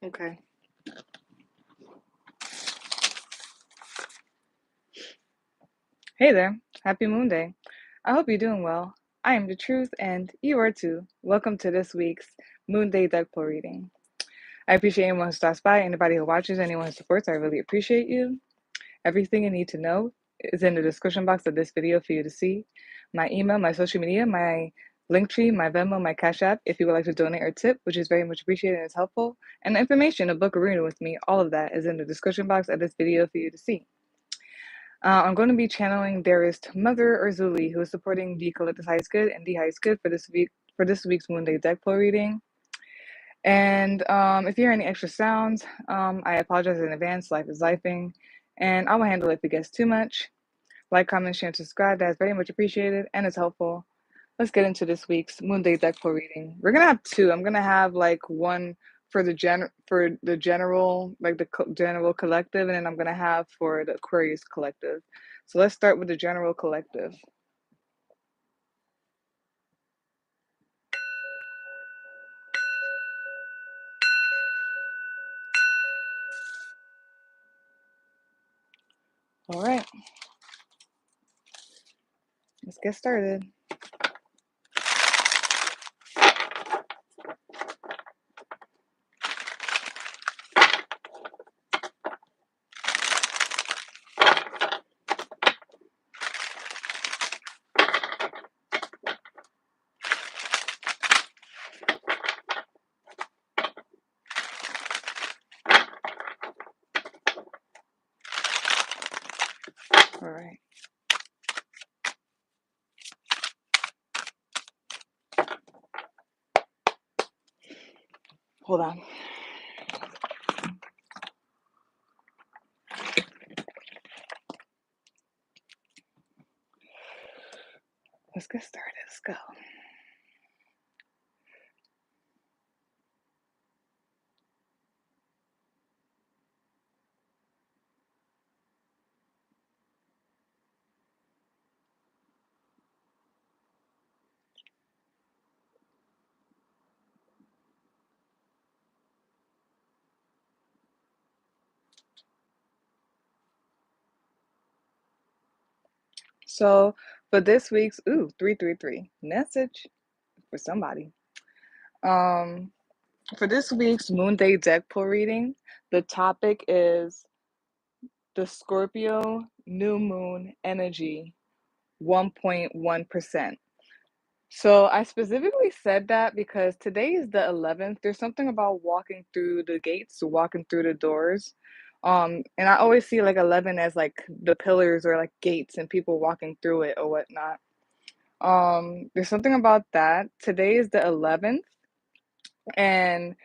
Okay. Hey there. Happy Moon Day. I hope you're doing well. I am the truth, and you are too. Welcome to this week's Moon Day deck pull reading. I appreciate anyone who stops by, anybody who watches, anyone who supports. I really appreciate you. Everything you need to know is in the description box of this video for you to see. My email, my social media, my Linktree, my Venmo, my Cashapp, if you would like to donate or tip, which is very much appreciated and is helpful. And the information to book a reading with me, all of that is in the description box of this video for you to see. I'm going to be channeling Dearest Mother Urzuli, who is supporting the Collective Highest Good and the Highest Good for this week's Moon Day deck pull reading. And if you hear any extra sounds, I apologize in advance. Life is lifing, and I will handle it if it gets too much. Like, comment, share, and subscribe. That is very much appreciated and is helpful. Let's get into this week's Moon Day deck pull reading. We're gonna have two. I'm gonna have like one for the general, like the general collective, and then I'm gonna have for the Aquarius collective. So let's start with the general collective. All right, let's get started. All right. Hold on. Let's get started. Let's go. So for this week's 333 message for somebody. For this week's Moon Day deck pull reading, the topic is the Scorpio New Moon energy 1.1%. So I specifically said that because today is the 11th. There's something about walking through the gates, walking through the doors. And I always see like 11 as like the pillars or like gates and people walking through it or whatnot. There's something about that. Today is the 11th, and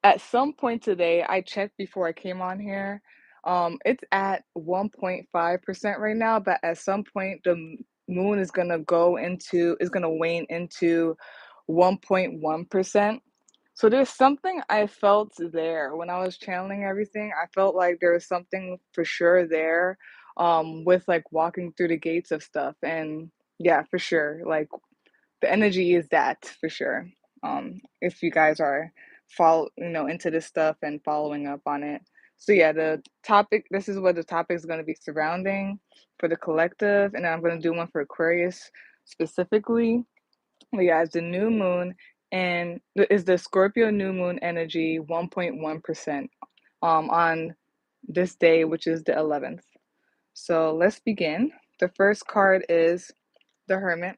at some point today, I checked before I came on here. It's at 1.5% right now, but at some point the moon is gonna wane into 1.1%. So there's something I felt there when I was channeling everything. I felt like there was something for sure there, with like walking through the gates of stuff. And yeah, for sure. Like the energy is that for sure. If you guys are into this stuff and following up on it. So yeah, the topic, this is what the topic is going to be surrounding for the collective, and then I'm going to do one for Aquarius specifically. But yeah, it's the new moon, and is the Scorpio new moon energy 1.1% on this day, which is the 11th. So let's begin. The first card is the Hermit.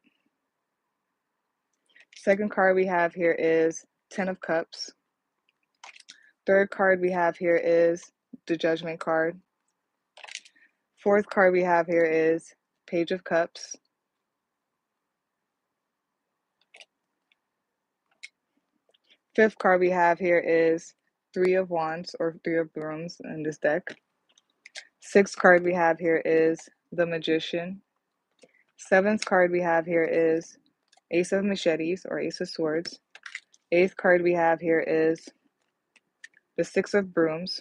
Second card we have here is Ten of Cups. Third card we have here is the Judgment card. Fourth card we have here is Page of Cups. Fifth card we have here is Three of Wands or Three of Brooms in this deck. Sixth card we have here is the Magician. Seventh card we have here is Ace of Machetes or Ace of Swords. Eighth card we have here is the Six of Brooms.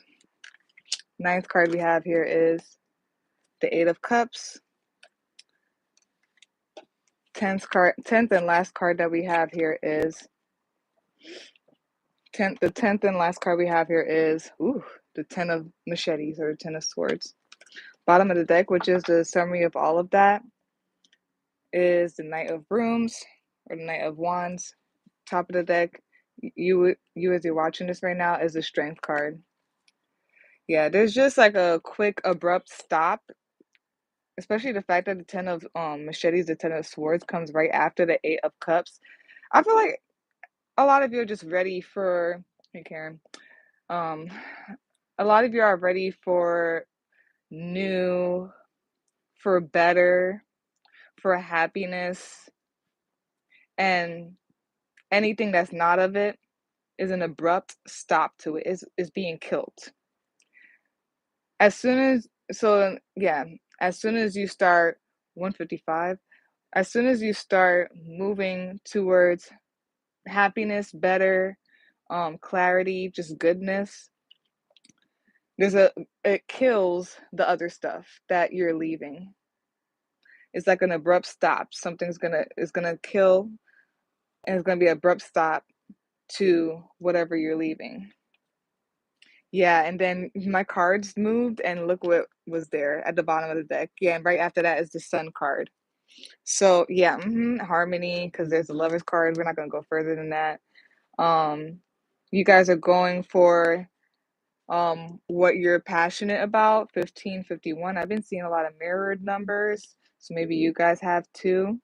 Ninth card we have here is the Eight of Cups. 10th and last card that we have here is The 10th and last card we have here is the 10 of machetes or 10 of swords. Bottom of the deck, which is the summary of all of that, is the Knight of Brooms or the Knight of Wands. Top of the deck, you as you're watching this right now, is the Strength card. Yeah, there's just like a quick, abrupt stop, especially the fact that the 10 of machetes, the 10 of swords comes right after the 8 of cups. I feel like a lot of you are just ready for, hey Karen, um, a lot of you are ready for new, for better, for happiness, and anything that's not of it is an abrupt stop to it, is being killed. As soon as, so yeah, as soon as you start 155, as soon as you start moving towards happiness, better, clarity, just goodness, it kills the other stuff that you're leaving. It's like an abrupt stop. Something's gonna kill, and it's gonna be an abrupt stop to whatever you're leaving. Yeah, and then my cards moved, and look what was there at the bottom of the deck. Yeah, and right after that is the Sun card. So yeah, harmony, because there's a Lovers card. We're not gonna go further than that. Um, you guys are going for what you're passionate about. 1551. I've been seeing a lot of mirrored numbers, so maybe you guys have too.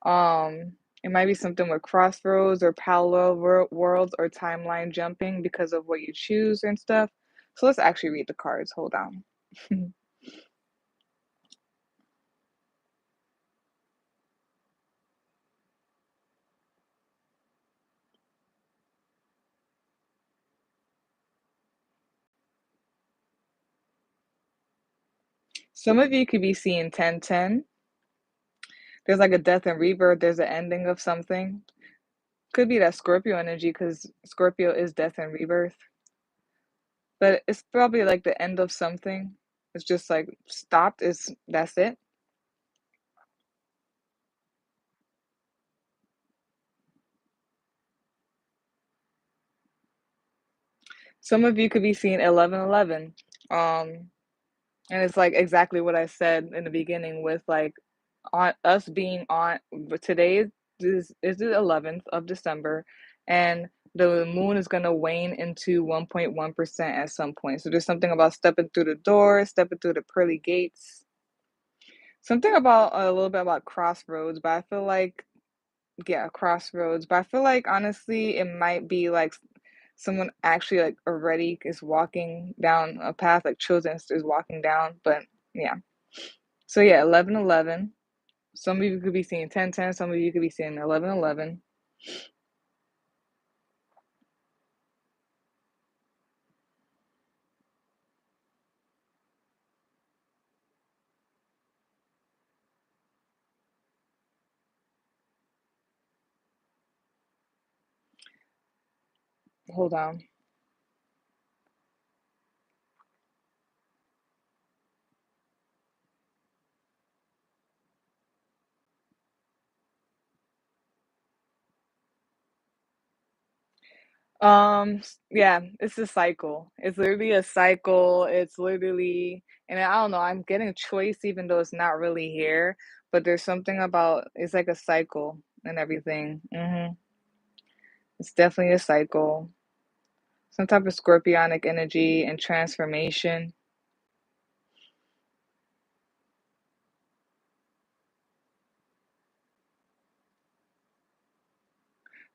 Um, it might be something with crossroads or parallel worlds or timeline jumping because of what you choose and stuff. So let's actually read the cards. Hold on. Some of you could be seeing 1010. There's like a death and rebirth. There's an ending of something. Could be that Scorpio energy because Scorpio is death and rebirth. But it's probably like the end of something. It's just like stopped. That's it. Some of you could be seeing 1111. And it's like exactly what I said in the beginning with like on us being on today is the 11th of December, and the moon is going to wane into 1.1% at some point. So there's something about stepping through the door, stepping through the pearly gates. Something about a little bit about crossroads, but I feel like yeah, crossroads. But I feel like honestly, it might be like someone actually like already is walking down a path, like children is walking down. But yeah, so yeah, 1111. Some of you could be seeing 1010. Some of you could be seeing 1111. Hold on. Yeah, it's a cycle. It's literally a cycle. It's literally, and I don't know, I'm getting choice even though it's not really here, but there's something about it's like a cycle and everything. It's definitely a cycle. Some type of scorpionic energy and transformation.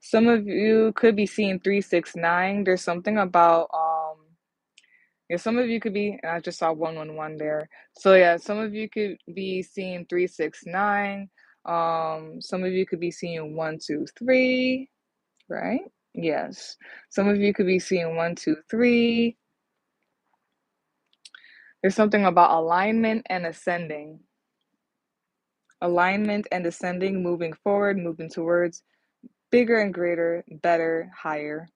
Some of you could be seeing 369. There's something about yeah, some of you could be, and I just saw 111 there. So yeah, some of you could be seeing 369. Some of you could be seeing 123, right? Yes. Some of you could be seeing 123. There's something about alignment and ascending. Alignment and ascending, moving forward, moving towards bigger and greater, better, higher.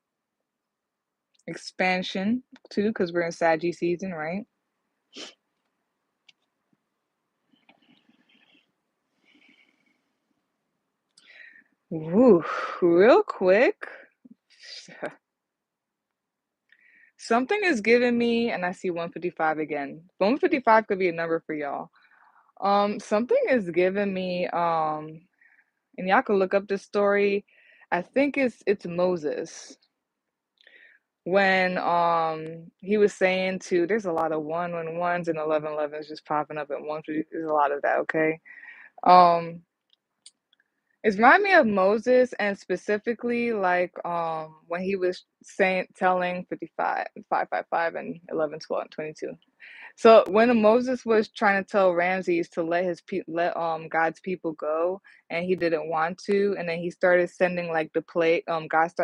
Expansion too, because we're in Saggy season, right? Woo, real quick. Something is giving me, and I see 155 again. 155 could be a number for y'all. Something is giving me, and y'all can look up this story. I think it's Moses when he was saying to there's a lot of ones and 11 just popping up at once. There's a lot of that, okay? Um It reminded me of Moses and specifically like when he was saying telling 55, 555 and 11, 12, and 22. So when Moses was trying to tell Ramses to let let God's people go, and he didn't want to, and then he started sending like the plague.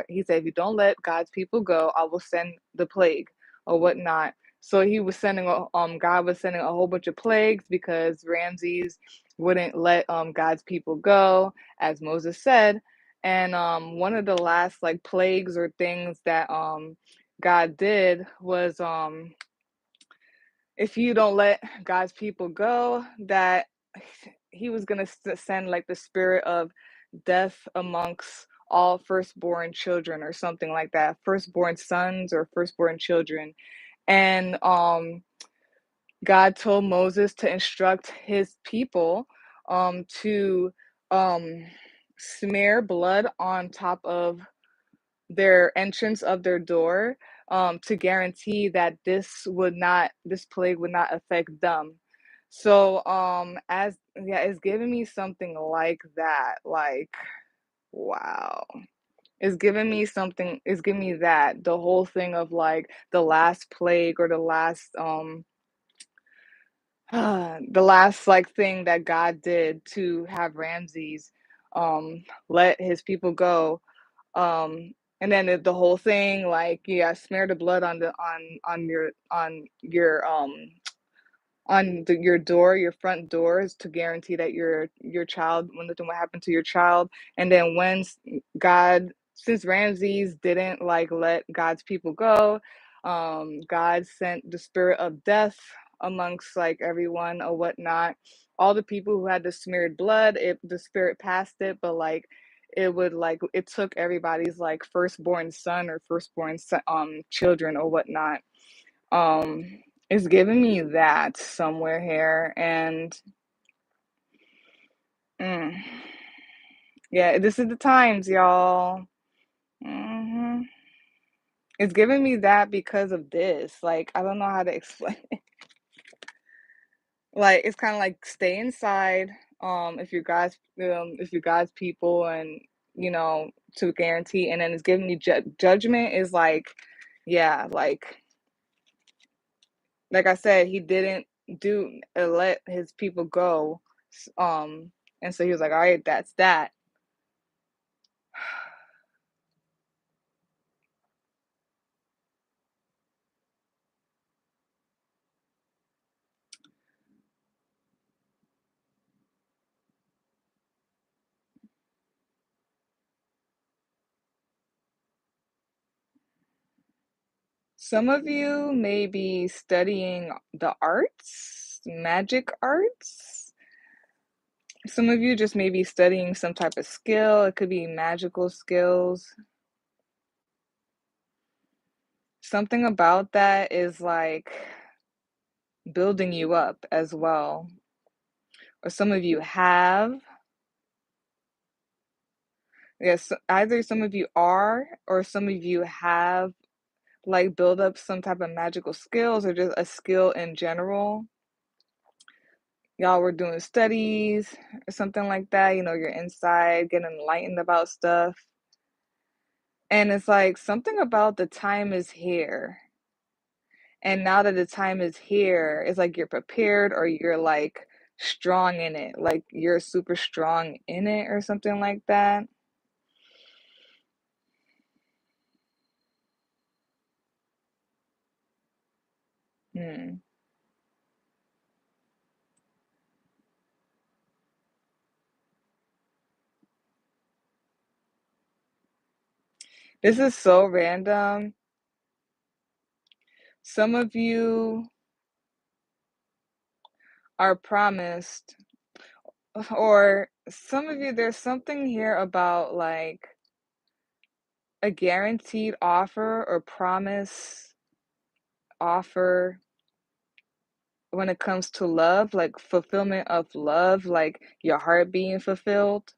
He said, if you don't let God's people go, I will send the plague or whatnot. So he was sending God was sending a whole bunch of plagues because Ramses wouldn't let God's people go, as Moses said. And one of the last like plagues or things that God did was if you don't let God's people go, that he was going to send like the spirit of death amongst all firstborn children or something like that, firstborn sons or firstborn children. And God told Moses to instruct his people to um, smear blood on top of their entrance of their door to guarantee that this plague would not affect them. So as yeah, it's giving me something like that. Like, wow. It's giving me that the whole thing of like the last plague or the last like thing that God did to have Ramses let his people go. And then the whole thing, like, yeah, smear the blood on your door, your front doors, to guarantee that your child, when nothing will happen to your child. And then since Ramses didn't like let God's people go, God sent the spirit of death amongst like everyone or whatnot. All the people who had the smeared blood, the spirit passed it, but like it took everybody's like firstborn son or firstborn children or whatnot. um it's giving me that somewhere here. And mm, yeah, this is the times, y'all. hmm it's giving me that because of this. Like, I don't know how to explain it. Like, it's kind of like stay inside if you're God's people, and to guarantee. And then it's giving me judgment is like, yeah, like I said, he didn't do let his people go. Um, and so he was like, all right, that's that. Some of you may be studying the arts, magic arts. Some of you just may be studying some type of skill. It could be magical skills. Something about that is like building you up as well. Or some of you have. Yes, either some of you are, or some of you have like build up some type of magical skills or just a skill in general. Y'all were doing studies or something like that. You're inside getting enlightened about stuff. And it's like something about the time is here. And now that the time is here, it's like you're prepared or you're like strong in it. Like you're super strong in it or something like that. Hmm. This is so random. Some of you are promised, or some of you, there's something here about like a guaranteed offer or promise offer when it comes to love, like fulfillment of love, like your heart being fulfilled.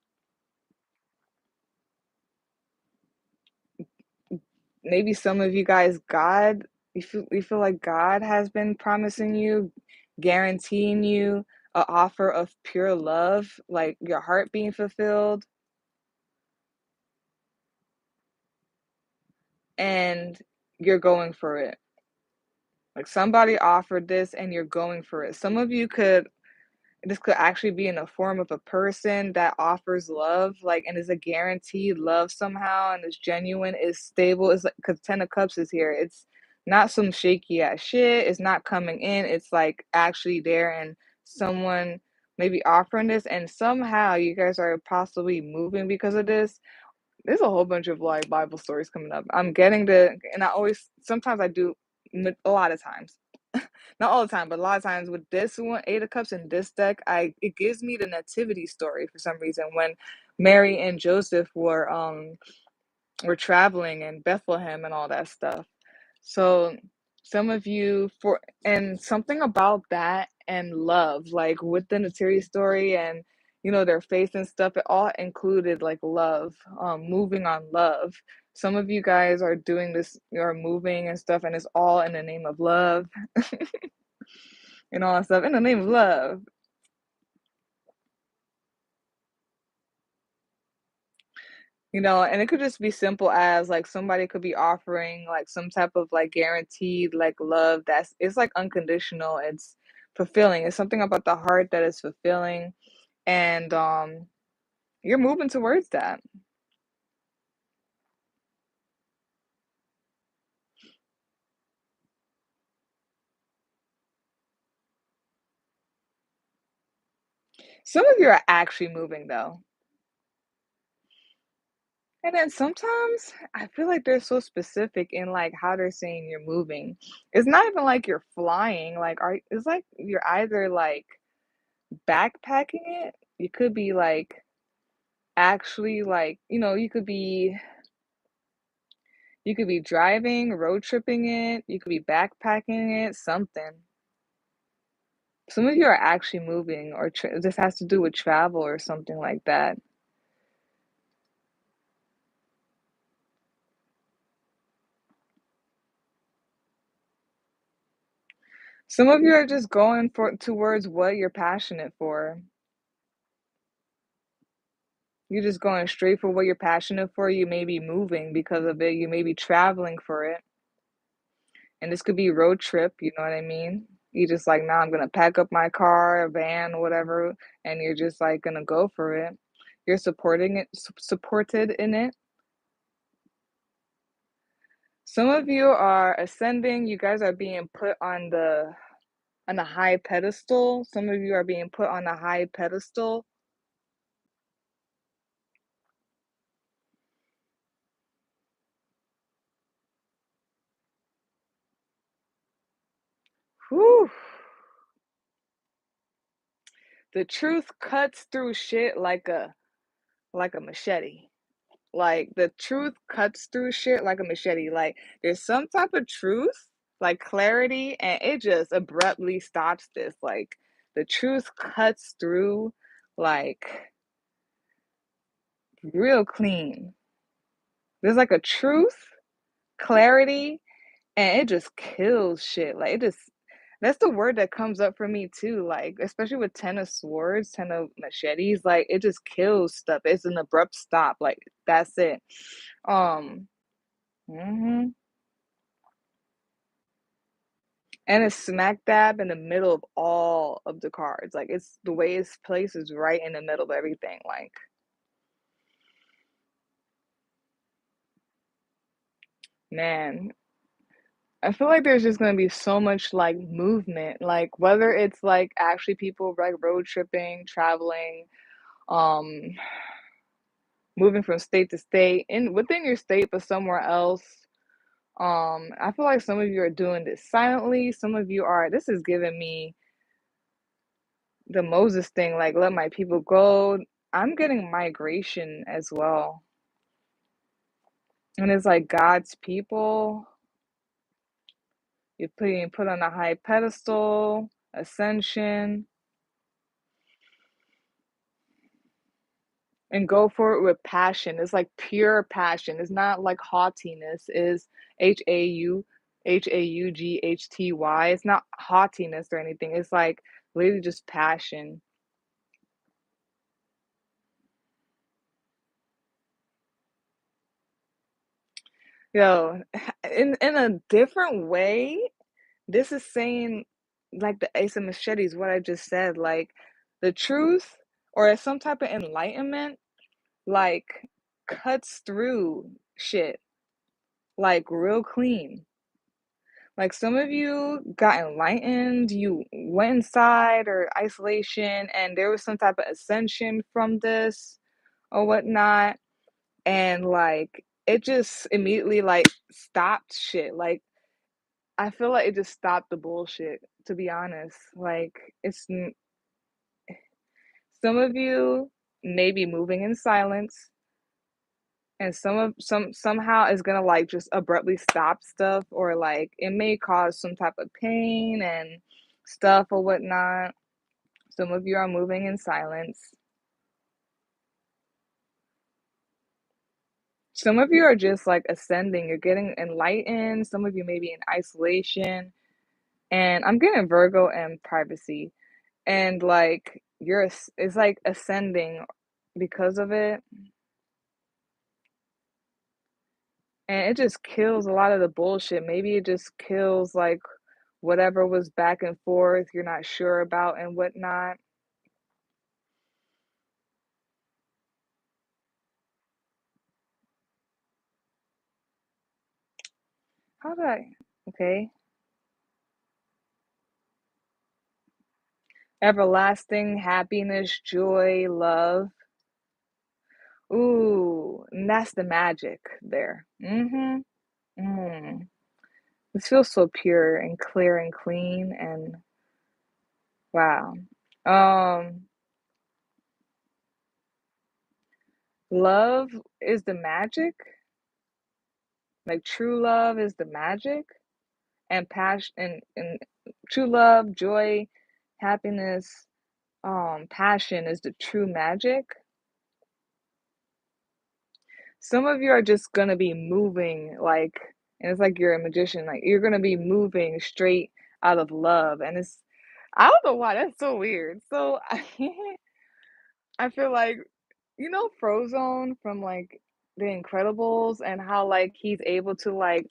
Maybe some of you guys, you feel like God has been promising you, guaranteeing you a offer of pure love, like your heart being fulfilled, and you're going for it. Like somebody offered this and you're going for it. Some of you could This could actually be in the form of a person that offers love, like, and is a guaranteed love somehow, and is genuine, is stable. It's like because Ten of Cups is here. It's not some shaky ass shit. It's not coming in. It's like actually there, and someone maybe offering this, and somehow you guys are possibly moving because of this. There's a whole bunch of like Bible stories coming up. I'm getting and I always sometimes I do a lot of times not all the time, but a lot of times with this one, Eight of Cups in this deck, I it gives me the nativity story for some reason when Mary and Joseph were traveling in Bethlehem and all that stuff. So some of you for and something about that and love, like with the nativity story and their faith and stuff, it all included like love, moving on love. Some of you guys are doing this, you're moving and stuff, and it's all in the name of love and all that stuff in the name of love. And it could just be simple as like somebody could be offering like some type of like guaranteed like love that's it's like unconditional, it's fulfilling. It's something about the heart that is fulfilling, and you're moving towards that. Some of you are actually moving though. And then sometimes I feel like they're so specific in like how they're saying you're moving. It's not even like you're flying. Like it's like you're either like backpacking it. You could be like actually like, you could be driving, road tripping it, you could be backpacking it, something. Some of you are actually moving or this has to do with travel or something like that. Some of you are just going for towards what you're passionate for. You're just going straight for what you're passionate for. You may be moving because of it. You may be traveling for it. And this could be road trip, you know what I mean? You just like, now I'm gonna pack up my car, a van, whatever, and you're just like gonna go for it. You're supporting it, supported in it. Some of you are ascending. You guys are being put on a high pedestal. Some of you are being put on a high pedestal. Whew. The truth cuts through shit like a machete. Like the truth cuts through shit like a machete. Like there's some type of truth, like clarity, and it just abruptly stops this. Like the truth cuts through like real clean. There's like a truth, clarity, and it just kills shit. Like it just that's the word that comes up for me too. Like especially with Ten of Swords, Ten of Machetes, like it just kills stuff. It's an abrupt stop. Like that's it. Um mhm. And it's smack dab in the middle of all of the cards. Like it's the way it's placed is right in the middle of everything. Like, man, I feel like there's just gonna be so much like movement. Like whether it's like actually people like road tripping, traveling, um, moving from state to state, in within your state but somewhere else. I feel like some of you are doing this silently. Some of you are this is giving me the Moses thing, like let my people go. I'm getting migration as well. And it's like God's people. You're being put on a high pedestal, ascension, and go for it with passion. It's like pure passion. It's not like haughtiness. Is Haughty. It's not haughtiness or anything. It's like literally just passion. Yo, in a different way, this is saying like the Ace of Machetes, what I just said, like the truth or some type of enlightenment, like cuts through shit, like real clean. Like some of you got enlightened, you went inside or isolation, and there was some type of ascension from this or whatnot, and like it just immediately like stopped shit. Like I feel like it just stopped the bullshit, to be honest. Like some of you may be moving in silence, and somehow it's gonna like just abruptly stop stuff, or like it may cause some type of pain and stuff or whatnot. Some of you are moving in silence. Some of you are just like ascending, you're getting enlightened. Some of you may be in isolation, and I'm getting Virgo and privacy, and like it's like ascending because of it, and it just kills a lot of the bullshit. Maybe it just kills like whatever was back and forth you're not sure about and whatnot. How do I? Okay. Everlasting happiness, joy, love. Ooh, and that's the magic there. Mm-hmm. Mm. This feels so pure and clear and clean and wow. Um, love is the magic. Like true love is the magic, and passion and true love, joy, happiness, passion is the true magic. Some of you are just gonna be moving like, and it's like you're a magician, like you're gonna be moving straight out of love, and it's I don't know why that's so weird. So I feel like Frozone from like The Incredibles, and how like he's able to like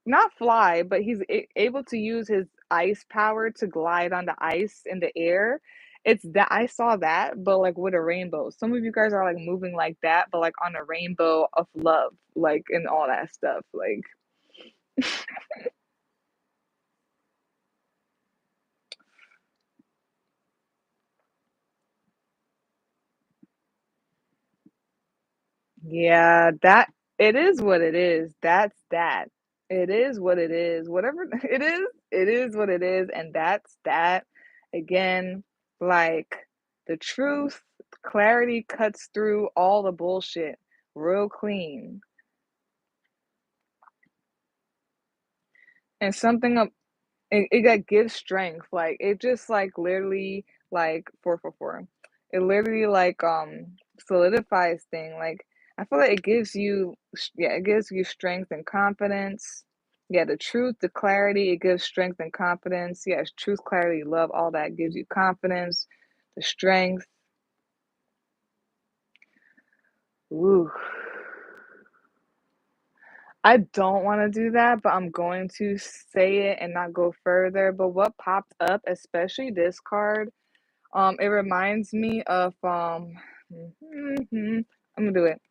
not fly, but he's able to use his ice power to glide on the ice in the air. It's that I saw that, but like with a rainbow. Some of you guys are like moving like that, but like on a rainbow of love, like and all that stuff. Like, yeah, that it is what it is. That's that. It is what it is. Whatever it is what it is, and that's that. Again, like the truth, clarity cuts through all the bullshit real clean. And something it like gives strength. Like it just like literally like 444. It literally like solidifies thing. Like I feel like it gives you yeah, it gives you strength and confidence. Yeah, the truth, the clarity, it gives strength and confidence. Yes, truth, clarity, love, all that gives you confidence, the strength. Ooh. I don't want to do that, but I'm going to say it and not go further. But what popped up, especially this card, it reminds me of I'm gonna do it.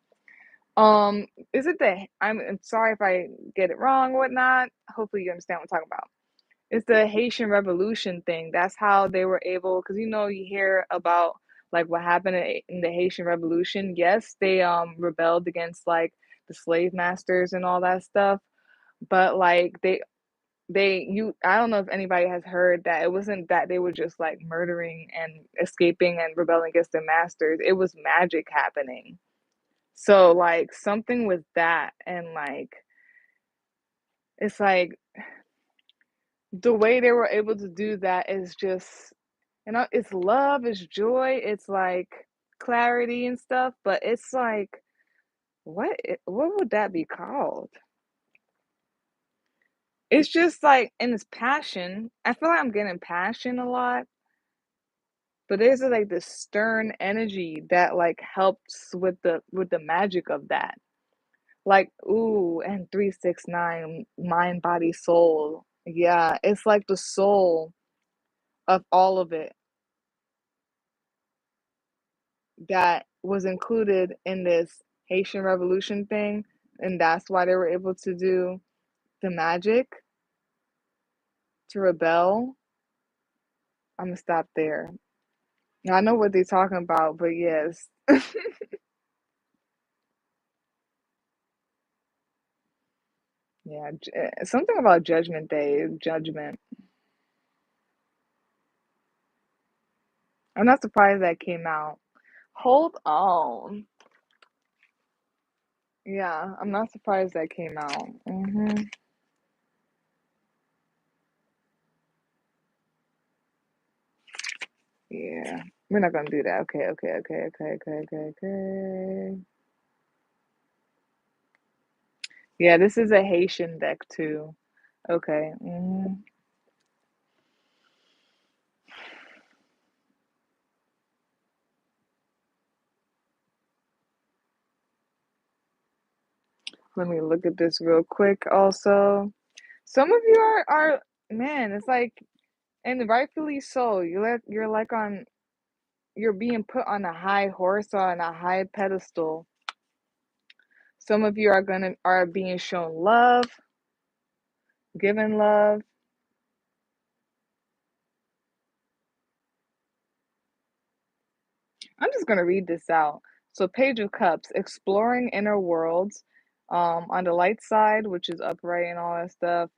Is it the I'm sorry if I get it wrong or whatnot. Hopefully you understand what I'm talking about. It's the Haitian Revolution thing. That's how they were able, because you hear about like what happened in the Haitian Revolution. Yes, they rebelled against like the slave masters and all that stuff, but like I don't know if anybody has heard that it wasn't that they were just like murdering and escaping and rebelling against their masters. It was magic happening. So like something with that, and like it's like the way they were able to do that is just, it's love, it's joy, it's like clarity and stuff, but it's like, what would that be called? It's just like, and it's passion. I feel like I'm getting passion a lot, but there's like this stern energy that like helps with the magic of that. Like, ooh, and 369, mind, body, soul. Yeah, it's like the soul of all of it that was included in this Haitian Revolution thing, and that's why they were able to do the magic to rebel. I'm gonna stop there. I know what they're talking about, but yes. Yeah, something about Judgment Day, judgment. I'm not surprised that came out. Hold on. Yeah, I'm not surprised that came out. Yeah, we're not gonna do that. Okay, okay, okay, okay, okay, okay, okay. Yeah, this is a Haitian deck too. Okay. Let me look at this real quick also. Some of you are man, it's like, and rightfully so. You're like on, you're being put on a high horse or on a high pedestal. Some of you are being shown love, given love. I'm just gonna read this out. So Page of Cups, exploring inner worlds. On the light side, which is upright and all that stuff.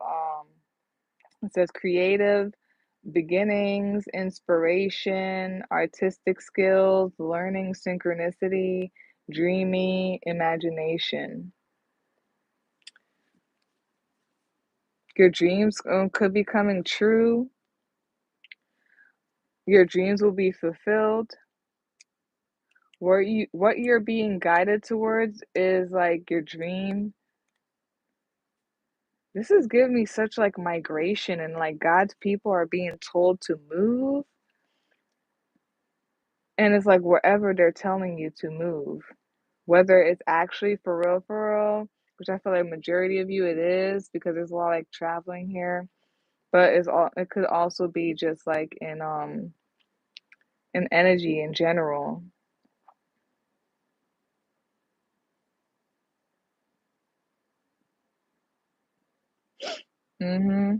It says creative beginnings, inspiration, artistic skills, learning, synchronicity, dreamy, imagination. Your dreams could be coming true. Your dreams will be fulfilled. What you're being guided towards is like your dream. This is giving me such like migration, and like God's people are being told to move, and it's like wherever they're telling you to move, whether it's actually for real, which I feel like majority of you it is, because there's a lot like traveling here, but it could also be just like in energy in general. hmm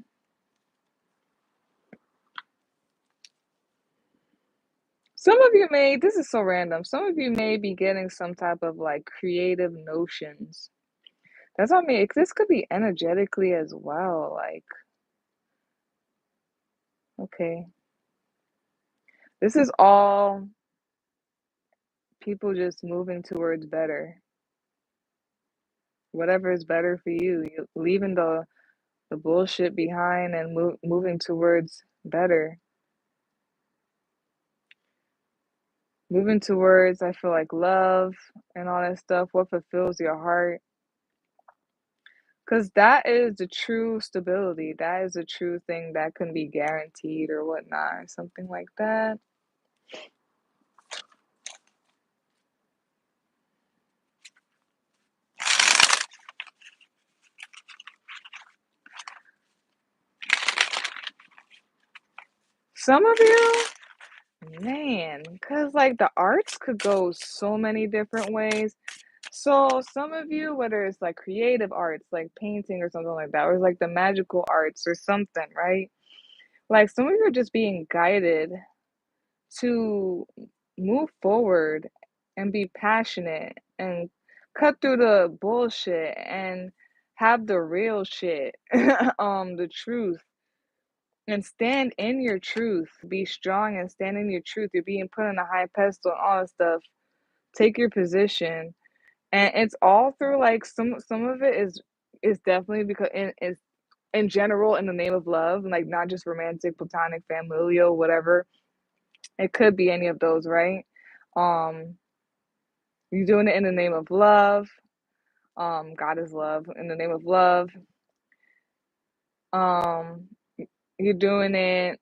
Some of you may, this is so random. Some of you may be getting some type of like creative notions. That's what I mean. This could be energetically as well. Like, okay, this is all people just moving towards better. Whatever is better for you. You leaving the bullshit behind and moving towards better. Moving towards, I feel like love and all that stuff. What fulfills your heart. Because that is the true stability. That is the true thing that can be guaranteed or whatnot, or something like that. Some of you, man, because like the arts could go so many different ways. So some of you, whether it's like creative arts, like painting or something like that, or it's like the magical arts or something, right? Like some of you are just being guided to move forward and be passionate and cut through the bullshit and have the real shit, the truth, and stand in your truth. Be strong and stand in your truth. You're being put on a high pedestal and all that stuff. Take your position, and it's all through like some of it is definitely because it's in general in the name of love, like not just romantic, platonic, familial, whatever. It could be any of those, right? Um, you're doing it in the name of love. God is love. In the name of love. Um, you're doing and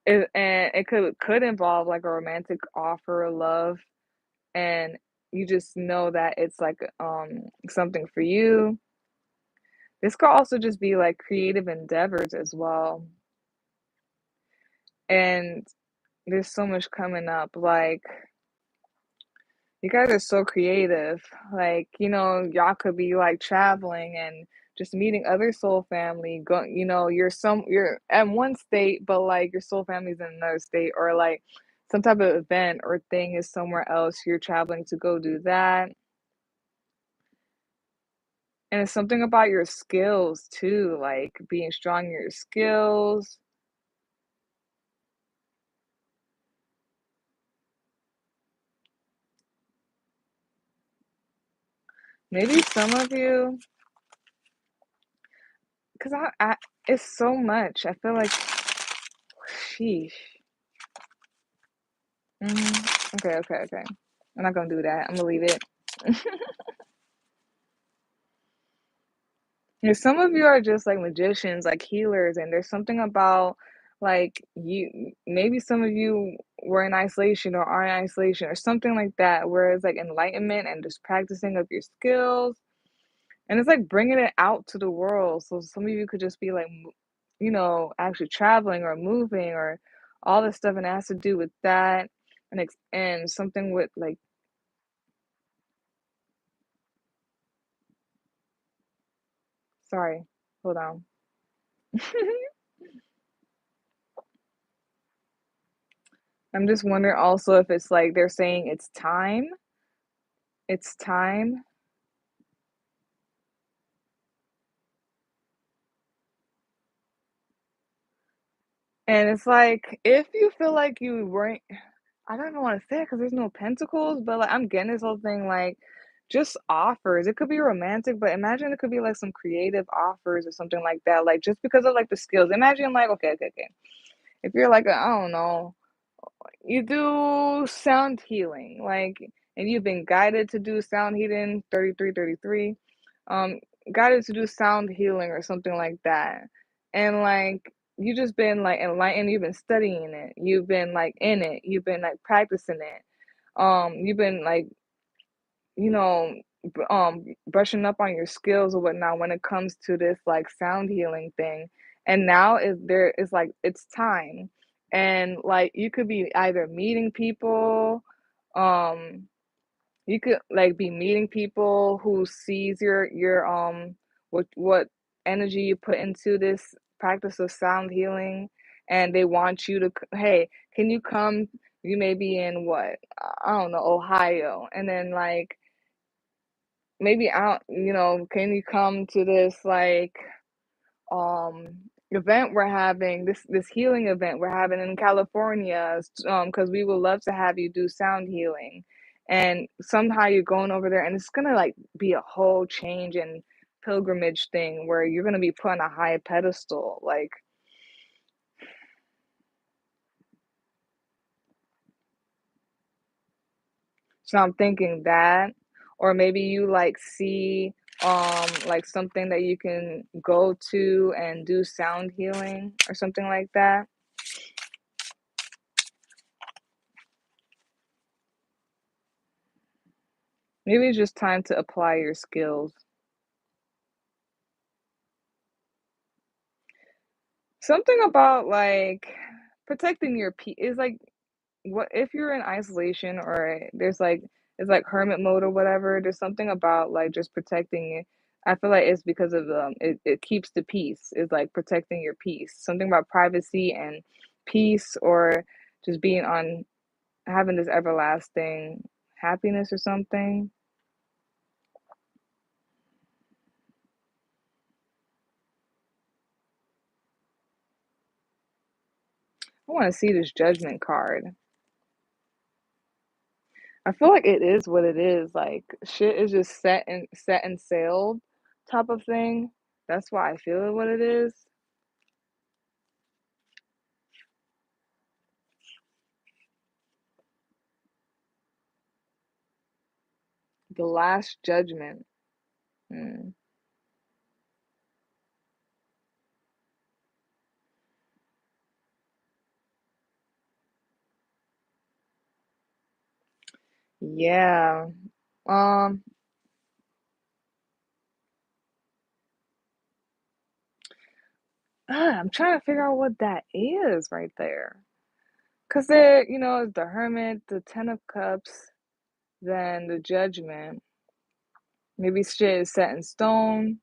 it could involve like a romantic offer of love, and you just know that it's like something for you. This could also just be like creative endeavors as well. And there's so much coming up. Like, you guys are so creative. Like, y'all could be like traveling and just meeting other soul family. You're at one state, but like your soul family's in another state, or like some type of event or thing is somewhere else. You're traveling to go do that. And it's something about your skills too, like being strong in your skills. Maybe some of you, because it's so much. I feel like, sheesh. Okay, okay, okay. I'm not gonna do that. I'm gonna leave it. And some of you are just like magicians, like healers, and there's something about like maybe some of you were in isolation or are in isolation or something like that, where it's like enlightenment and just practicing of your skills. And it's like bringing it out to the world. So some of you could just be like, actually traveling or moving or all this stuff, and it has to do with that, and something with like, sorry, hold on. I'm just wondering also if it's like they're saying it's time. And it's like, if you feel like you weren't, I don't even want to say it because there's no pentacles, but like I'm getting this whole thing like just offers. It could be romantic, but imagine it could be like some creative offers or something like that. Like just because of like the skills. Imagine like, okay, okay, okay. If you're like, I don't know, you do sound healing, like, and you've been guided to do sound healing, 3333, um guided to do sound healing or something like that, and like you just been like enlightened, you've been studying it, you've been like in it, you've been like practicing it, you've been like, you know, brushing up on your skills or whatnot when it comes to this like sound healing thing. And now is like it's time. And like you could be either meeting people, um, you could like be meeting people who sees your what energy you put into this practice of sound healing, and they want you to, hey, can you come? You may be in what, I don't know, Ohio, and then like maybe I don't, can you come to this like um event we're having, this healing event we're having in California, because we would love to have you do sound healing. And somehow you're going over there, and it's gonna like be a whole change and pilgrimage thing where you're gonna be put on a high pedestal, like. So I'm thinking that, or maybe you like see like something that you can go to and do sound healing or something like that. Maybe it's just time to apply your skills. Something about like protecting your peace is like, what if you're in isolation or there's like, it's like hermit mode or whatever, there's something about like just protecting it. I feel like it's because of it keeps the peace. It's like protecting your peace. Something about privacy and peace, or just being on, having this everlasting happiness or something. I want to see this judgment card. I feel like it is what it is. Like shit is just set and sailed type of thing. That's why I feel what it is. The Last Judgment. Mm. Yeah. Um, I'm trying to figure out what that is right there. Cause there, is the Hermit, the Ten of Cups, then the Judgment. Maybe shit is set in stone,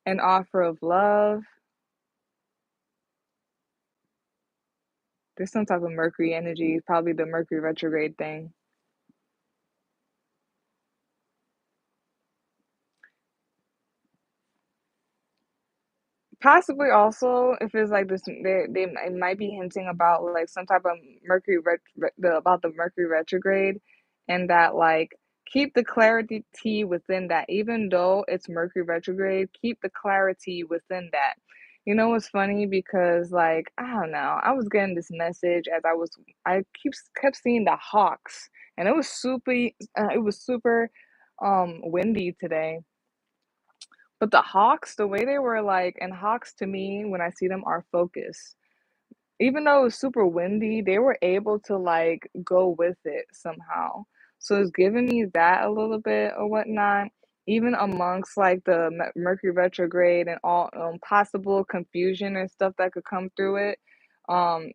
an offer of love. There's some type of Mercury energy, probably the Mercury retrograde thing. Possibly also if it's like this, they might be hinting about like some type of about the Mercury retrograde, and that like keep the clarity within that. Even though it's Mercury retrograde, keep the clarity within that. You know what's funny? Because like I don't know, I was getting this message as I kept seeing the hawks, and it was super windy today, but the Hawks, the way they were like, and Hawks to me, when I see them, are focused. Even though it was super windy, they were able to like go with it somehow. So it's giving me that a little bit or whatnot. Even amongst like the Mercury retrograde and all possible confusion and stuff that could come through it, um,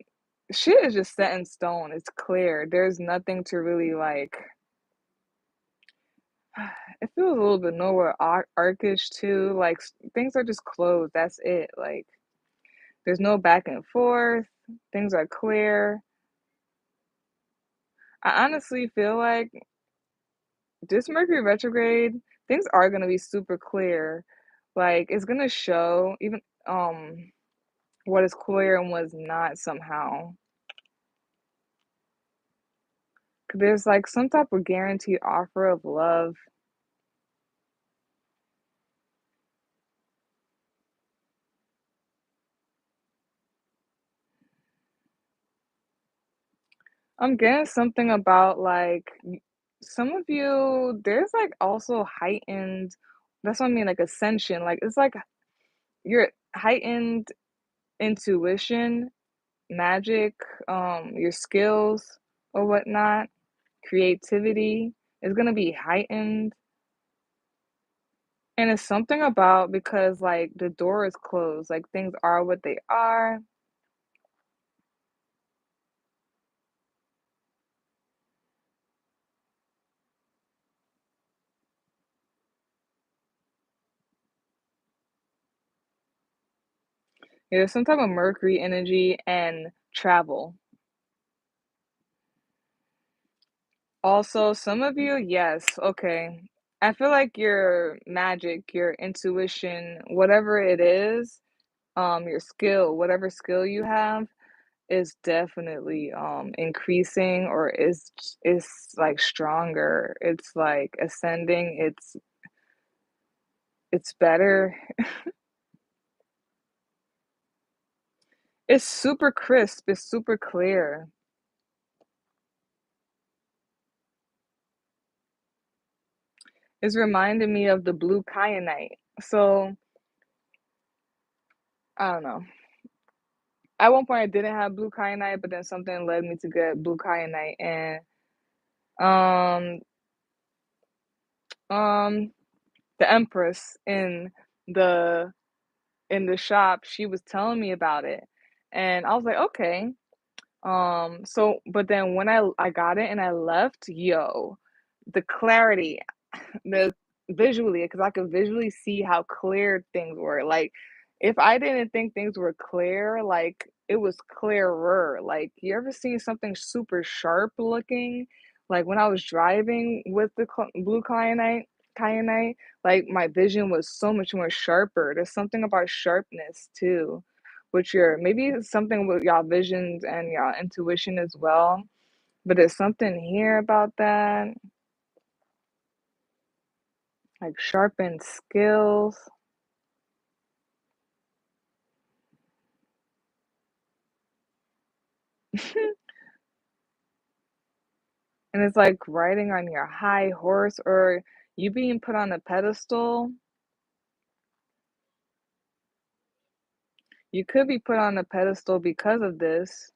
shit is just set in stone. It's clear. There's nothing to really like. It feels a little bit nowhere archish too. Like things are just closed. That's it. Like there's no back and forth. Things are clear. I honestly feel like this Mercury retrograde, things are gonna be super clear. Like it's gonna show even what is clear and what is not somehow. 'Cause there's like some type of guaranteed offer of love. I'm getting something about like some of you, there's like also heightened, that's what I mean, like ascension. Like it's like your heightened intuition, magic, your skills or whatnot, creativity is gonna be heightened. And it's something about because like the door is closed, like things are what they are. There's some type of Mercury energy and travel. Also, some of you, yes, okay. I feel like your magic, your intuition, whatever it is, your skill, whatever skill you have is definitely increasing or is like stronger. It's like ascending, it's better. It's super crisp, it's super clear. It's reminding me of the blue kyanite. So, I don't know. At one point I didn't have blue kyanite, but then something led me to get blue kyanite, and um um the Empress the in the shop, she was telling me about it. And I was like, okay. So but then when I got it and I left, yo, the clarity, the visually, because I could visually see how clear things were. Like, if I didn't think things were clear, like it was clearer. Like, you ever seen something super sharp looking? Like when I was driving with the blue kyanite, like my vision was so much more sharper. There's something about sharpness too, which your maybe it's something with y'all visions and y'all intuition as well. But there's something here about that. like sharpened skills. And it's like riding on your high horse or you being put on a pedestal. You could be put on a pedestal because of this.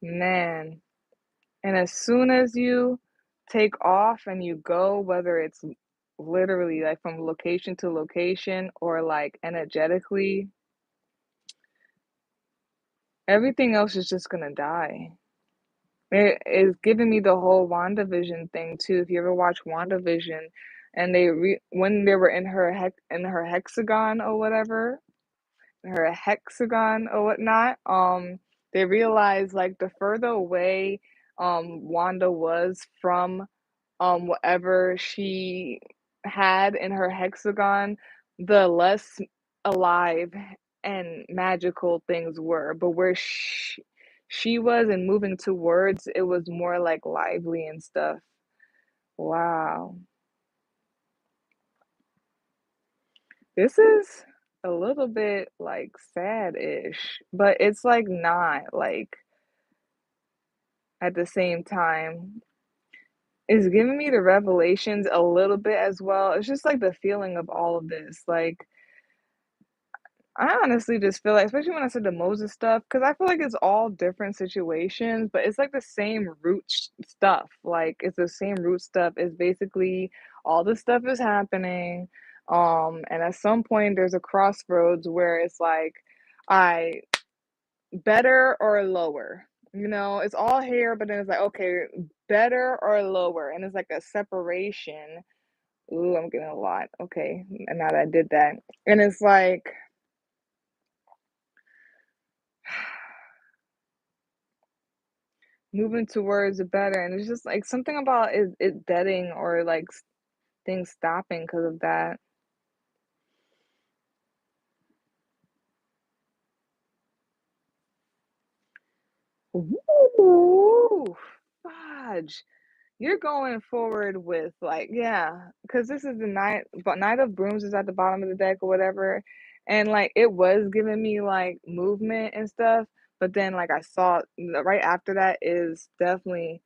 Man. And as soon as you take off and you go, whether it's literally like from location to location or like energetically, everything else is just gonna die. It is giving me the whole WandaVision thing too. If you ever watch WandaVision and when they were in her hexagon or whatever, her hexagon or whatnot, they realized like the further away Wanda was from whatever she had in her hexagon, the less alive and magical things were. But where she was and moving towards, it was more like lively and stuff. Wow. This is a little bit like sad-ish, but it's like not like at the same time. It's giving me the revelations a little bit as well. It's just like the feeling of all of this. Like I honestly just feel like, especially when I said the Moses stuff, because I feel like it's all different situations, but it's like the same stuff. Like it's the same root stuff. It's basically all this stuff is happening. And at some point there's a crossroads where it's like, I better or lower. It's all here, but then it's like, okay, better or lower. And it's like a separation. Ooh, I'm getting a lot. Okay. And now that I did that. And it's like moving towards the better, and it's just like something about it deading or like things stopping because of that. Ooh, fudge. You're going forward with like, yeah, because this is the night, but Knight of Brooms is at the bottom of the deck or whatever, and like it was giving me like movement and stuff, but then like I saw right after that is definitely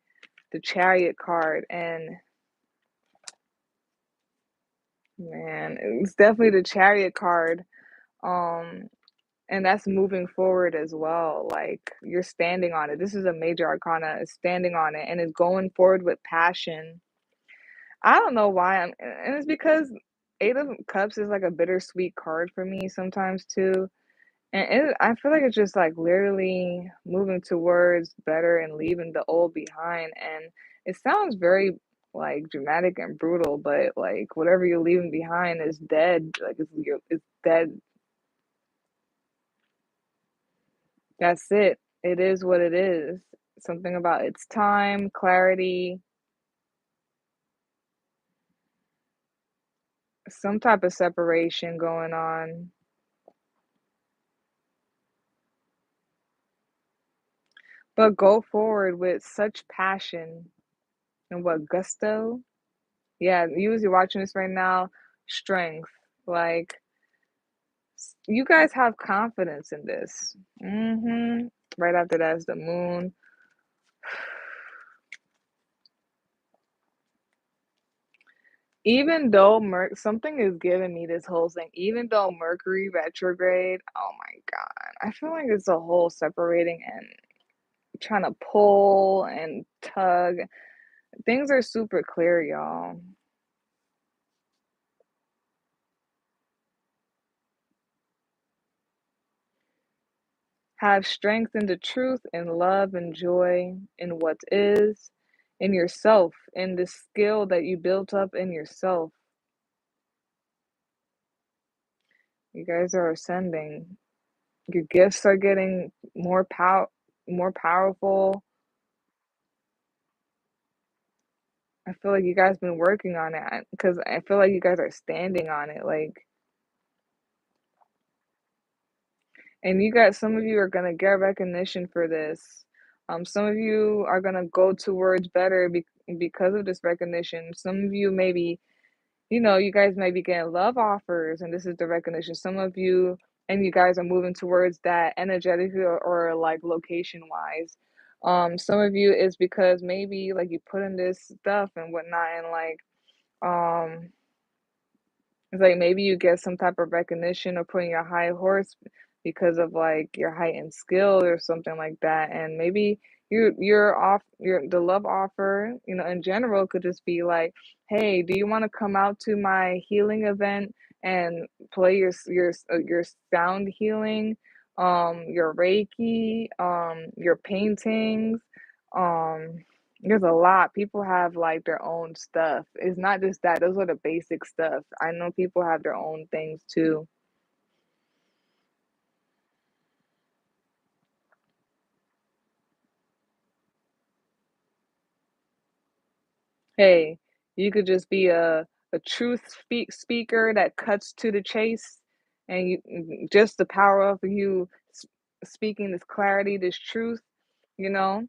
the Chariot card, and man, it's definitely the Chariot card. Um, And that's moving forward as well. Like you're standing on it. This is a major arcana, is standing on it and is going forward with passion. I don't know why and it's because Eight of Cups is like a bittersweet card for me sometimes too. And I feel like it's just like literally moving towards better and leaving the old behind. And it sounds very like dramatic and brutal, but like whatever you're leaving behind is dead. Like it's dead. That's it. It is what it is. Something about its time, clarity, some type of separation going on. But go forward with such passion and what gusto. Yeah, you as you're watching this right now, strength. Like you guys have confidence in this. Right after that is the moon. Even though something is giving me this whole thing, even though Mercury retrograde, oh my God, I feel like it's a whole separating and trying to pull and tug. Things are super clear, y'all. Have strength in the truth and love and joy in what is, in yourself, in the skill that you built up in yourself. You guys are ascending. Your gifts are getting more powerful. I feel like you guys been working on it because I feel like you guys are standing on it. Like And you got some of you are gonna get recognition for this. Some of you are gonna go towards better because of this recognition. Some of you maybe, you guys might be getting love offers, and this is the recognition. Some of you and you guys are moving towards that energetically or like location wise. Some of you is because maybe like you put in this stuff and whatnot, and like um it's like maybe you get some type of recognition or putting your high horse because of like your heightened skill or something like that. And maybe you're off your the love offer, in general could just be like, hey, do you want to come out to my healing event and play your sound healing, your Reiki, your paintings, um there's a lot. People have like their own stuff. It's not just that. Those are the basic stuff. I know people have their own things too. Hey, you could just be a truth speaker that cuts to the chase, and just the power of you speaking this clarity, this truth, you know,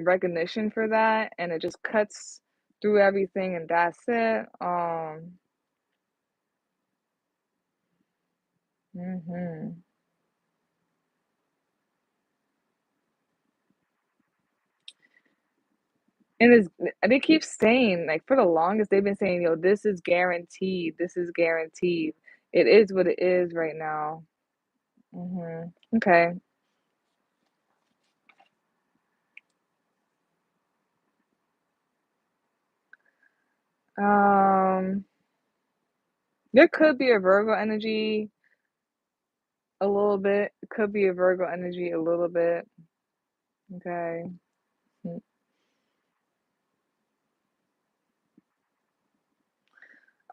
recognition for that, and it just cuts through everything, and that's it. Mhm. And they keep saying, like, for the longest, they've been saying, "Yo, this is guaranteed. This is guaranteed." It is what it is right now. Okay. Um, there could be a Virgo energy a little bit. Could be a Virgo energy a little bit. Okay. Mm.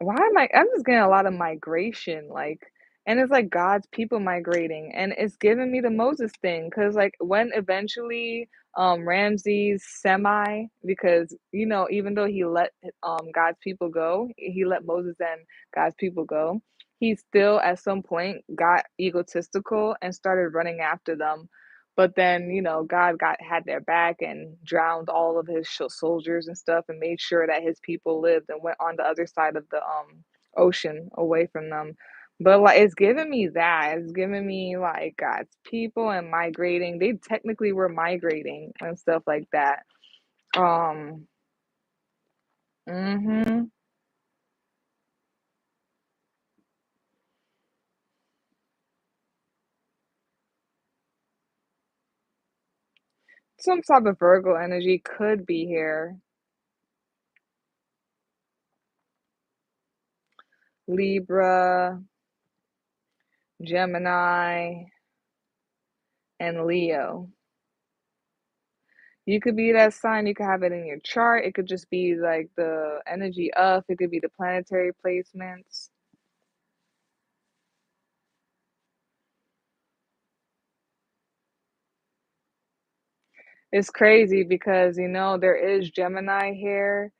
Why am I'm just getting a lot of migration, like, and it's like God's people migrating, and it's giving me the Moses thing, cause like when eventually Ramses because even though he let God's people go, he let Moses and God's people go, he still at some point got egotistical and started running after them. But then, God got had their back and drowned all of his soldiers and stuff, and made sure that his people lived and went on the other side of the ocean away from them. But like it's giving me that. It's giving me like God's people and migrating. They technically were migrating and stuff like that. Um mhm. Some type of Virgo energy could be here. Libra, Gemini, and Leo. You could be that sign, you could have it in your chart, it could just be, like, the energy of, it could be the planetary placements. It's crazy because, there is Gemini here,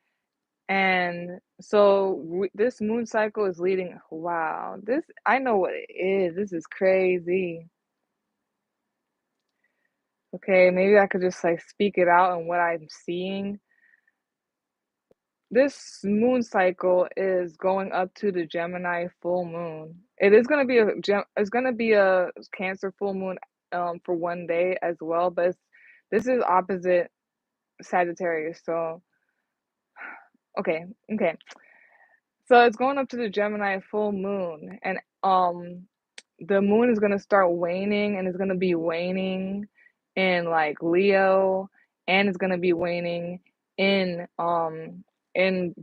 and so this moon cycle is leading wow, this I know what it is, this is crazy. Okay, maybe I could just, like, speak it out and what I'm seeing. This moon cycle is going up to the Gemini full moon. It is gonna be it's gonna be a Cancer full moon for one day as well, but this is opposite Sagittarius. So okay, okay. So it's going up to the Gemini full moon, and the moon is gonna start waning, and it's gonna be waning in like Leo, and it's gonna be waning in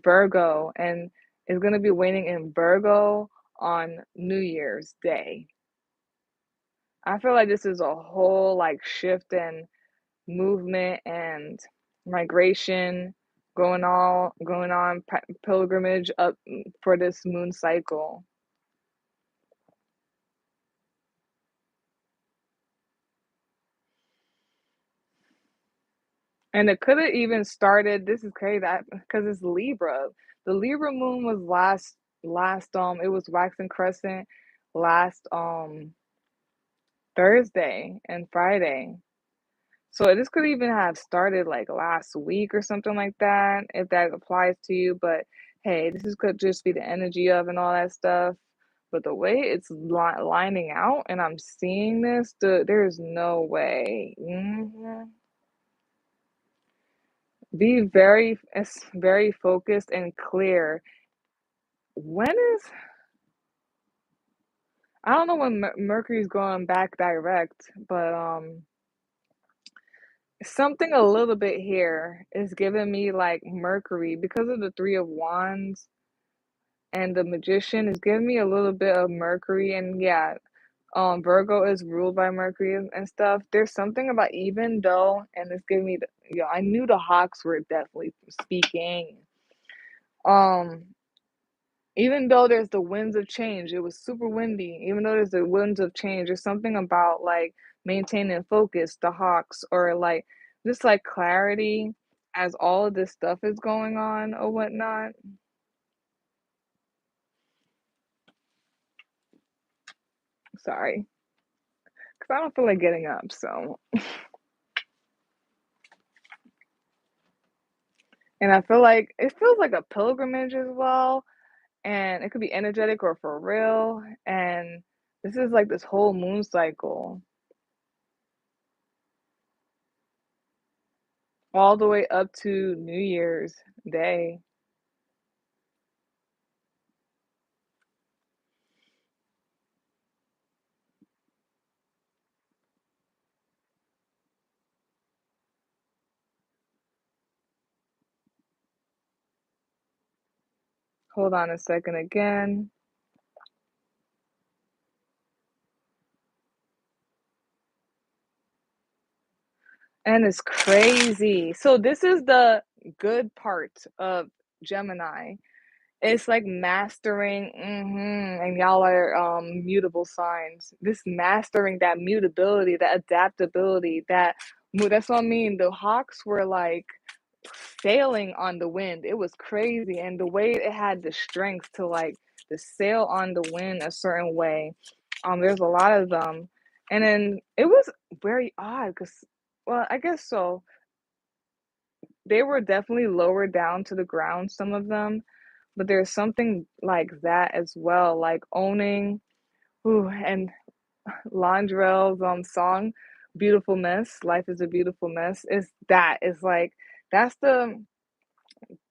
Virgo, and it's gonna be waning in Virgo on New Year's Day. I feel like this is a whole like shift and movement and migration going on pilgrimage up for this moon cycle. And it could have even started. This is crazy because it's Libra. The Libra moon was last it was waxing crescent last Thursday and Friday. So this could even have started like last week or something like that, if that applies to you. But hey, this is could just be the energy of and all that stuff. But the way it's lining out, and I'm seeing this, there's no way. Be very focused and clear. When is I don't know when Mercury's going back direct, but something a little bit here is giving me like Mercury because of the Three of Wands and the Magician is giving me a little bit of Mercury and yeah, Virgo is ruled by Mercury and stuff. There's something about even though, and it's giving me yeah, I knew the Hawks were definitely speaking. Um, Even though there's the winds of change, it was super windy. Even though there's the winds of change, there's something about like maintaining focus, the Hawks, or like just like clarity as all of this stuff is going on or whatnot. Sorry, because I don't feel like getting up. So, and I feel like it feels like a pilgrimage as well, and it could be energetic or for real. And this is like this whole moon cycle, all the way up to New Year's Day. Hold on a second again. And it's crazy. So this is the good part of Gemini. It's like mastering, and y'all are mutable signs. This mastering that mutability, that adaptability, that's what I mean. The Hawks were like sailing on the wind. It was crazy, and the way it had the strength to like to sail on the wind a certain way. There's a lot of them, and then it was very odd because, well, I guess so. They were definitely lower down to the ground, some of them, but there's something like that as well, like owning. Ooh, and Londrell's song, "Beautiful Mess," "Life is a Beautiful Mess." Is that is like that's the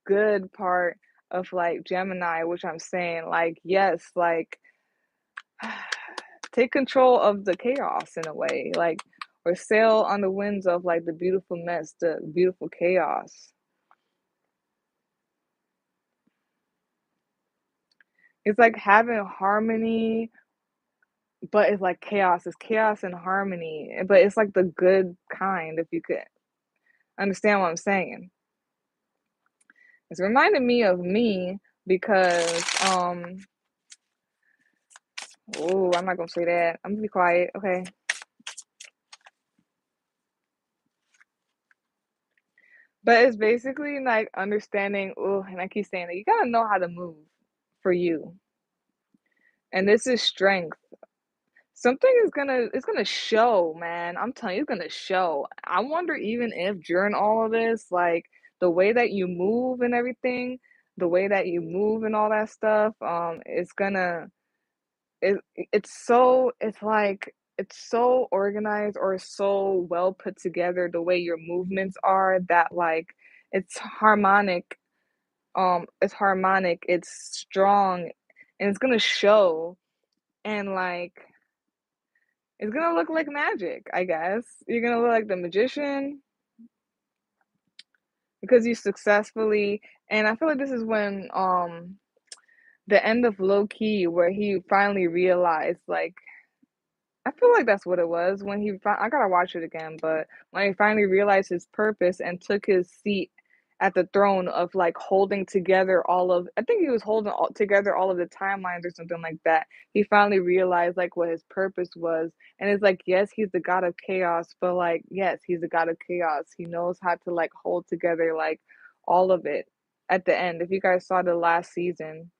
good part of like Gemini, which I'm saying, like, yes, like take control of the chaos in a way, like, or sail on the winds of like the beautiful mess, the beautiful chaos. It's like having harmony, but it's like chaos. It's chaos and harmony, but it's like the good kind, if you could understand what I'm saying. It's reminding me of me because, oh, I'm not gonna say that. I'm gonna be quiet. Okay. But it's basically like understanding, oh, and I keep saying that you gotta know how to move for you. And this is strength. Something is gonna it's gonna show, man. I'm telling you, it's gonna show. I wonder even if during all of this, like the way that you move and everything, the way that you move and all that stuff, it's gonna it it's like it's so organized or so well put together the way your movements are that like it's harmonic, it's strong, and it's gonna show and like it's gonna look like magic, I guess. You're gonna look like the magician because you successfully and I feel like this is when the end of Low Key where he finally realized like I feel like that's what it was when I gotta watch it again, but when he finally realized his purpose and took his seat at the throne of like holding together I think he was holding together all of the timelines or something like that. He finally realized like what his purpose was. And it's like, yes, he's the god of chaos, but like, yes, he's the god of chaos. He knows how to like hold together like all of it at the end. If you guys saw the last season,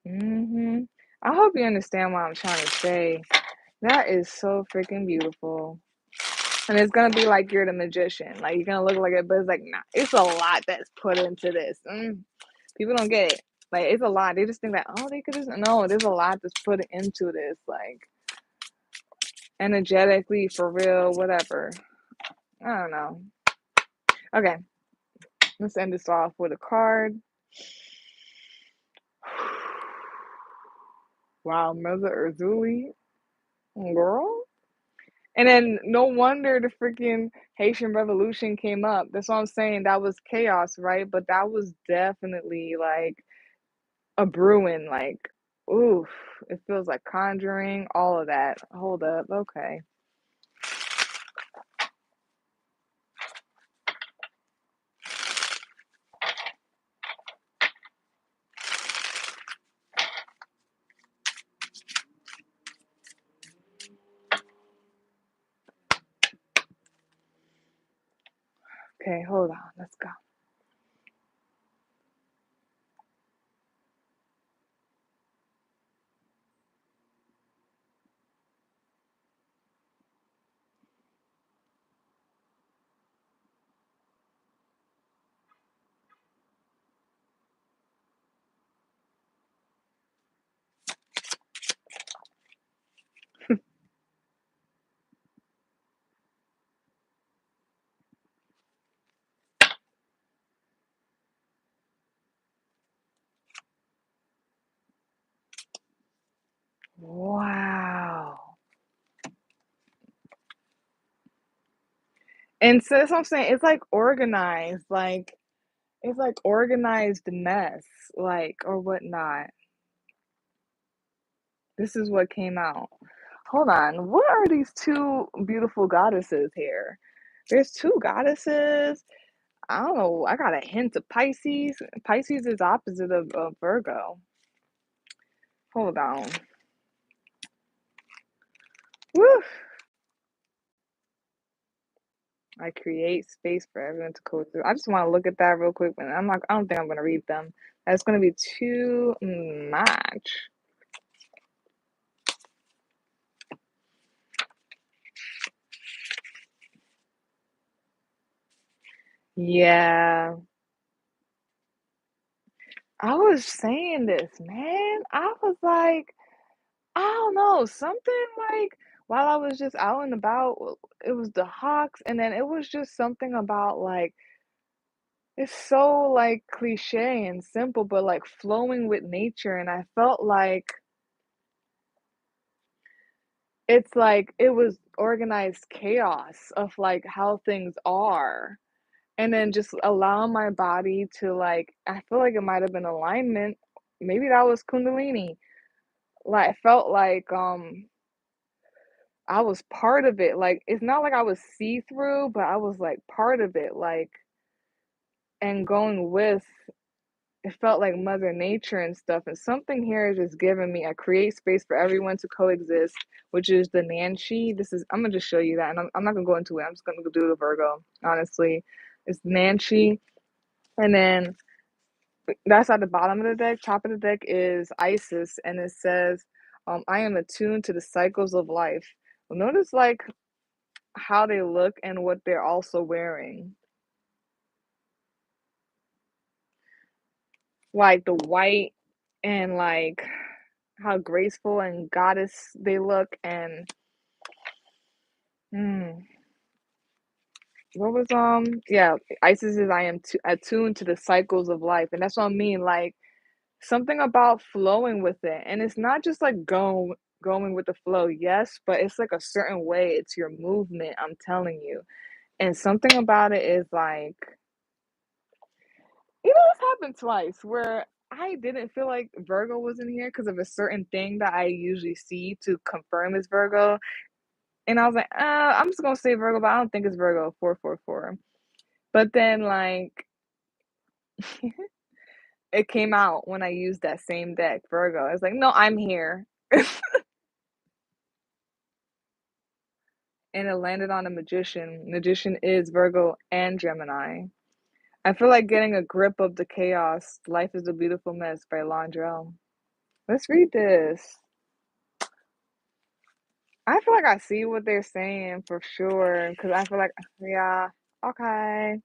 hmm I I hope you understand what I'm trying to say. That is so freaking beautiful. And it's gonna be like you're the magician. Like you're gonna look like it, but it's like nah, it's a lot that's put into this. People don't get it. Like it's a lot. They just think that oh they could just no, there's a lot that's put into this, like energetically, for real, whatever. I don't know. Okay, let's end this off with a card. Wow, Mother Erzuli, girl. And then no wonder the freaking Haitian Revolution came up. That's what I'm saying. That was chaos, right? But that was definitely like a brewing, like, oof. It feels like conjuring, all of that. Hold up. Okay. Okay, hold on. Let's go. Wow. And so that's what I'm saying. It's like organized. Like, it's like organized mess, like, or whatnot. This is what came out. Hold on. What are these two beautiful goddesses here? There's two goddesses. I don't know. I got a hint of Pisces. Pisces is opposite of Virgo. Hold on. Woo. I create space for everyone to coexist. I just want to look at that real quick, but I'm not. I don't think I'm gonna read them. That's gonna be too much. Yeah, I was saying this, man. I was like, I don't know, something like while I was just out and about, it was the hawks, and then it was just something about like it's so like cliche and simple, but like flowing with nature. And I felt like it's like it was organized chaos of like how things are. And then just allow my body to like, I feel like it might have been alignment. Maybe that was Kundalini. Like, I felt like I was part of it. Like, it's not like I was see through, but I was like part of it. Like, and going with it felt like mother nature and stuff, and something here is just giving me a create space for everyone to coexist, which is the Nanshi. This is I'm gonna just show you that, and I'm not gonna go into it. I'm just gonna do the Virgo, honestly. It's Nanshi, and then that's at the bottom of the deck. Top of the deck is Isis, and it says I am attuned to the cycles of life. Well, notice like how they look and what they're also wearing, like the white and like how graceful and goddess they look. And mm, what was yeah, Isis is I am attuned to the cycles of life, and that's what I mean. Like something about flowing with it, and it's not just like going with the flow. Yes, but it's like a certain way. It's your movement. I'm telling you, and something about it is like this happened twice where. I didn't feel like Virgo was in here because of a certain thing that I usually see to confirm it's Virgo. And I was like, I'm just gonna say Virgo, but I don't think it's Virgo 444. But then like it came out when I used that same deck, Virgo. I was like, no, I'm here. And it landed on a magician. Magician is Virgo and Gemini. I feel like getting a grip of the chaos. Life is a beautiful mess by Londrell. Let's read this. I feel like I see what they're saying for sure. Because I feel like, yeah, okay.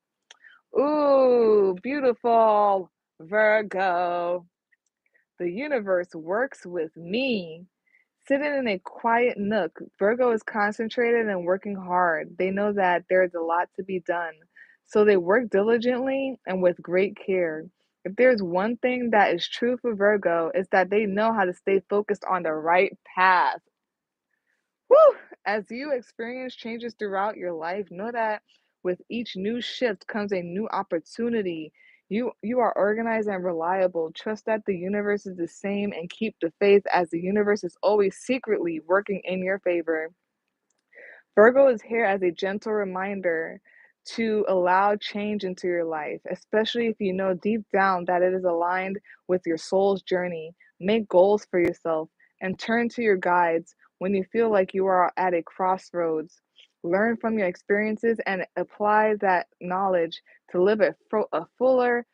Ooh, beautiful Virgo. The universe works with me. Sitting in a quiet nook, Virgo is concentrated and working hard. They know that there is a lot to be done, so they work diligently and with great care. If there's one thing that is true for Virgo, it's that they know how to stay focused on the right path. Woo! As you experience changes throughout your life, know that with each new shift comes a new opportunity. You are organized and reliable. Trust that the universe is the same and keep the faith as the universe is always secretly working in your favor. Virgo is here as a gentle reminder to allow change into your life, especially if you know deep down that it is aligned with your soul's journey. Make goals for yourself and turn to your guides when you feel like you are at a crossroads. Learn from your experiences and apply that knowledge to live a fuller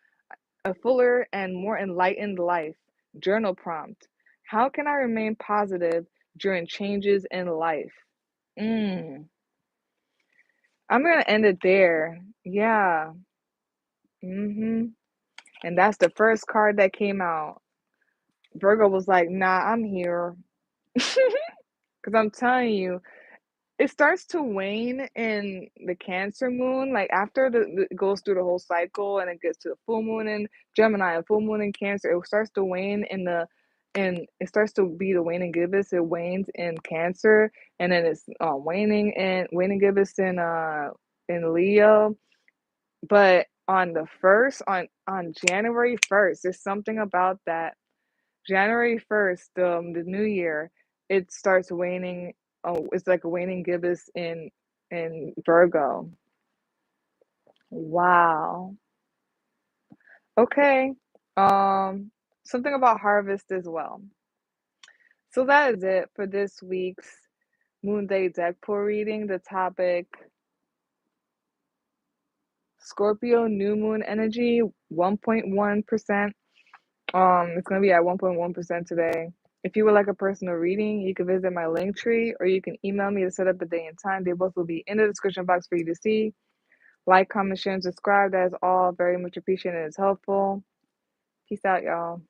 and more enlightened life. Journal prompt. How can I remain positive during changes in life? Mm. I'm gonna end it there. Yeah. And that's the first card that came out. Virgo was like, "Nah, I'm here." Because I'm telling you, it starts to wane in the Cancer moon. Like after it goes through the whole cycle and it gets to the full moon in Gemini and full moon in Cancer, it starts to wane and it starts to be the waning gibbous. It wanes in Cancer, and then it's waning gibbous in Leo. But on the first, on January 1st, there's something about that. January 1st, the new year, it starts waning. Oh, it's like a waning gibbous in Virgo. Wow. Okay. Um, Something about harvest as well. So that is it for this week's Moon Day deck pool reading. The topic: Scorpio New Moon energy, 1.1%. It's gonna be at 1.1% today. If you would like a personal reading, you can visit my Linktree or you can email me to set up a day and time. They both will be in the description box for you to see. Like, comment, share, and subscribe. That is all very much appreciated and it's helpful. Peace out, y'all.